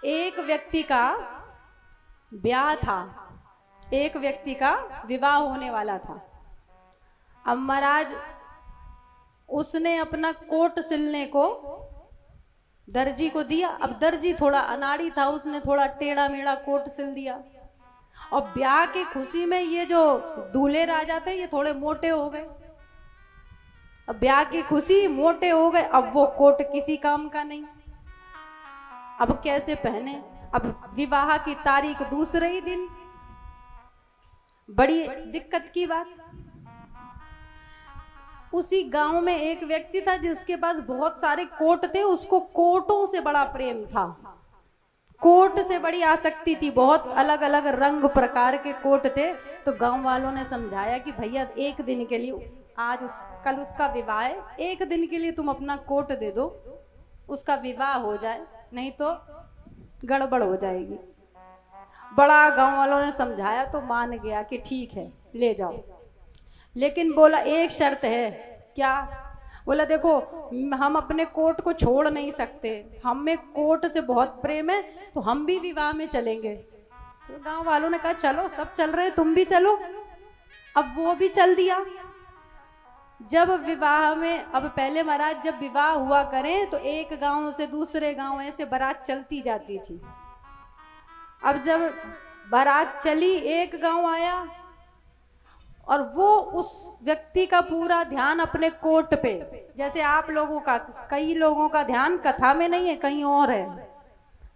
एक व्यक्ति का ब्याह था, एक व्यक्ति का विवाह होने वाला था। अब महाराज उसने अपना कोट सिलने को दर्जी को दिया। अब दर्जी थोड़ा अनाड़ी था, उसने थोड़ा टेढ़ा मेढ़ा कोट सिल दिया। और ब्याह की खुशी में ये जो दूल्हे राजा थे ये थोड़े मोटे हो गए। अब ब्याह की खुशी, मोटे हो गए, अब वो कोट किसी काम का नहीं। अब कैसे पहने? अब विवाह की तारीख दूसरे ही दिन, बड़ी दिक्कत की बात। उसी गांव में एक व्यक्ति था जिसके पास बहुत सारे कोट थे, उसको कोटों से बड़ा प्रेम था, कोट से बड़ी आसक्ति थी, बहुत अलग अलग रंग प्रकार के कोट थे। तो गांव वालों ने समझाया कि भैया एक दिन के लिए, कल उसका विवाह है, एक दिन के लिए तुम अपना कोट दे दो, उसका विवाह हो जाए, नहीं तो गड़बड़ हो जाएगी। बड़ा गांव वालों ने समझाया तो मान गया कि ठीक है ले जाओ। लेकिन बोला एक शर्त है। क्या? बोला देखो हम अपने कोट को छोड़ नहीं सकते, हमें कोट से बहुत प्रेम है, तो हम भी विवाह में चलेंगे। तो गांव वालों ने कहा चलो, सब चल रहे तुम भी चलो। अब वो भी चल दिया। जब विवाह में, अब पहले महाराज जब विवाह हुआ करें तो एक गांव से दूसरे गांव ऐसे बारात चलती जाती थी। अब जब बारात चली, एक गांव आया और वो उस व्यक्ति का पूरा ध्यान अपने कोट पे, जैसे आप लोगों का, कई लोगों का ध्यान कथा में नहीं है, कहीं और है।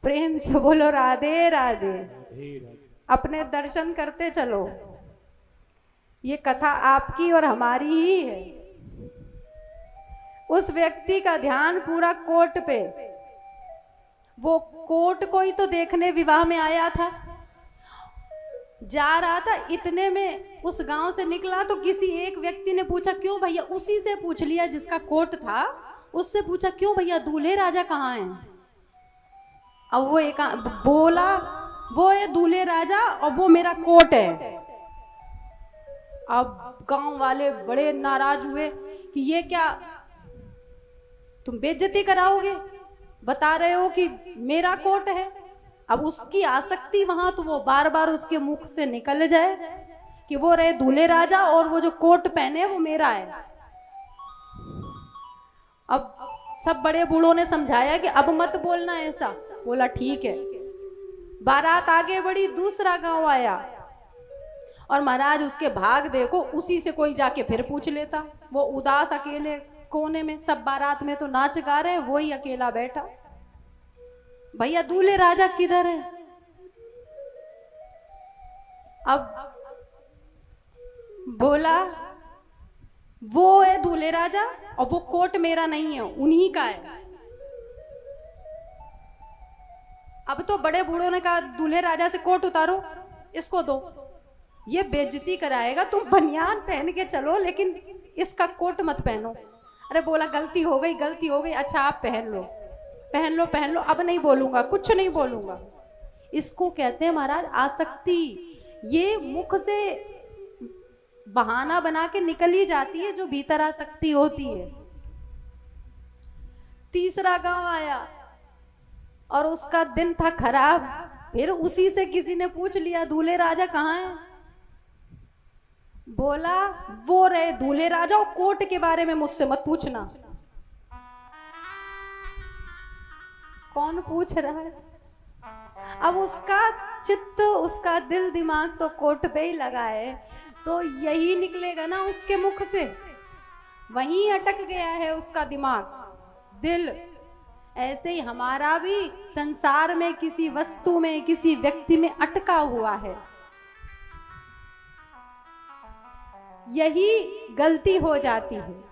प्रेम से बोलो राधे राधे। अपने दर्शन करते चलो, ये कथा आपकी और हमारी ही है। उस व्यक्ति का ध्यान पूरा कोट पे, वो कोट को ही तो देखने विवाह में आया था। जा रहा था, इतने में उस गांव से निकला तो किसी एक व्यक्ति ने पूछा क्यों भैया, उसी से पूछ लिया जिसका कोट था, उससे पूछा क्यों भैया दूल्हे राजा कहाँ हैं? अब वो एक बोला वो है दूल्हे राजा और वो मेरा कोट है। अब गांव वाले बड़े नाराज हुए कि ये क्या, तुम बेइज्जती कराओगे, बता रहे हो कि मेरा कोट है। अब उसकी आसक्ति वहां, तो वो बार बार उसके मुख से निकल जाए कि वो रहे दूल्हे राजा और वो जो कोट पहने वो मेरा है। अब सब बड़े बूढ़ों ने समझाया कि अब मत बोलना ऐसा। बोला ठीक है। बारात आगे बढ़ी, दूसरा गांव आया और महाराज उसके भाग देखो, उसी से कोई जाके फिर पूछ लेता। वो उदास अकेले कोने में, सब बारात में तो नाच गा रहे हैं, वो ही अकेला बैठा। भैया दूल्हे राजा किधर है? अब बोला वो है दूल्हे राजा और वो कोट मेरा नहीं है, उन्हीं का है। अब तो बड़े बूढ़ों ने कहा दूल्हे राजा से कोट उतारो, इसको दो, ये बेइज्जती कराएगा, तुम बनियान पहन के चलो लेकिन इसका कोट मत पहनो। अरे बोला गलती हो गई, गलती हो गई, अच्छा आप पहन लो, पहन लो, पहन लो, अब नहीं बोलूंगा, कुछ नहीं बोलूंगा। इसको कहते हैं महाराज आसक्ति। ये मुख से बहाना बना के निकल ही जाती है जो भीतर आसक्ति होती है। तीसरा गांव आया और उसका दिन था खराब, फिर उसी से किसी ने पूछ लिया दूल्हे राजा कहाँ है? बोला वो रहे दूल्हे राजा और कोट के बारे में मुझसे मत पूछना। कौन पूछ रहा है? अब उसका चित्त, उसका दिल दिमाग तो कोट पे ही लगा है, तो यही निकलेगा ना उसके मुख से, वहीं अटक गया है उसका दिमाग, दिल। ऐसे ही हमारा भी संसार में किसी वस्तु में, किसी व्यक्ति में अटका हुआ है। यही गलती हो जाती है।